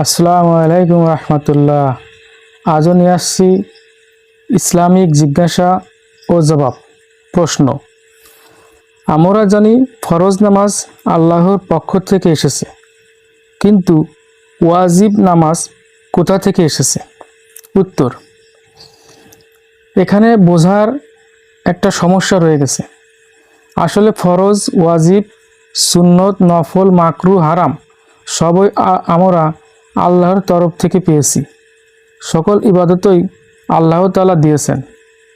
আসসালামু আলাইকুম রহমতুল্লাহ। আজও নিয়ে আসছি ইসলামিক জিজ্ঞাসা ও জবাব প্রশ্ন। আমরা জানি ফরজ নামাজ আল্লাহর পক্ষ থেকে এসেছে, কিন্তু ওয়াজিব নামাজ কোথা থেকে এসেছে? উত্তর, এখানে বোঝার একটা সমস্যা রয়ে গেছে। আসলে ফরজ, ওয়াজিব, সুন্নত, নফল, মাকরু, হারাম সবই আমরা আল্লাহর তরফ থেকে পেয়েছি। সকল ইবাদতই আল্লাহ তাআলা দিয়েছেন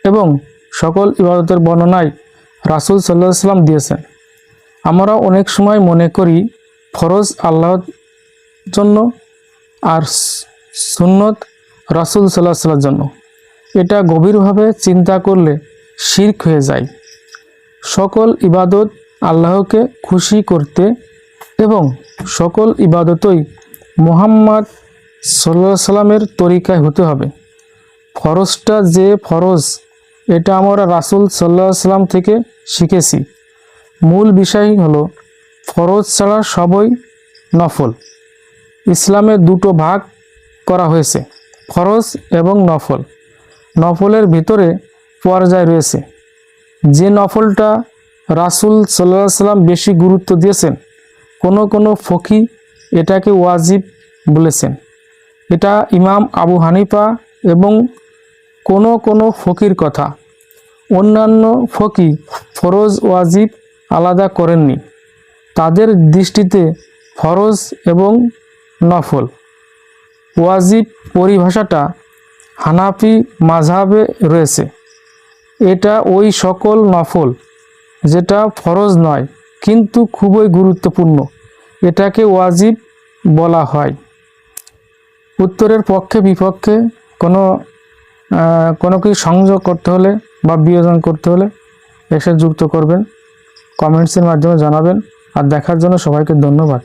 এবং সকল ইবাদতের বর্ণনায় রাসূল সাল্লাল্লাহু আলাইহি সাল্লাম দিয়েছেন। আমরা অনেক সময় মনে করি ফরজ আল্লাহর জন্য আর সুন্নত রাসূল সাল্লাল্লাহু আলাইহি সাল্লামের জন্য। এটা গভীরভাবে চিন্তা করলে শিরক হয়ে যায়। সকল ইবাদত আল্লাহকে খুশি করতে এবং সকল ইবাদতই মুহাম্মদ সাল্লাল্লাহু আলাইহি সাল্লামের তরিকায় হতে হবে। ফরজটা যে ফরজ, এটা আমরা রাসূল সাল্লাল্লাহু আলাইহি সাল্লাম থেকে শিখেছি। মূল বিষয় হলো ফরজ ছাড়া সবই নফল। ইসলামে দুটো ভাগ করা হয়েছে, ফরজ এবং নফল। নফলের ভিতরে পর্যায় রয়েছে। যে নফলটা রাসূল সাল্লাল্লাহু আলাইহি সাল্লাম বেশি গুরুত্ব দিয়েছেন, কোনো ফকি এটাকে ওয়াজিব বলেছেন। এটা ইমাম আবু হানিফা এবং কোনো ফকির কথা। অন্যান্য ফকি ফরজ ওয়াজিব আলাদা করেননি। তাদের দৃষ্টিতে ফরজ এবং নফল, ওয়াজিব পরিভাষাটা হানাফি মাযহাবে রয়েছে। এটা ওই সকল নফল যেটা ফরজ নয় কিন্তু খুবই গুরুত্বপূর্ণ, এটাকে ওয়াজিব বলা হয়। উত্তরের পক্ষে বিপক্ষে কোনো কিছু সংযোগ করতে হলে বা বিয়োজন করতে হলে এসে যুক্ত করবেন, কমেন্টসের মাধ্যমে জানাবেন। আর দেখার জন্য সবাইকে ধন্যবাদ।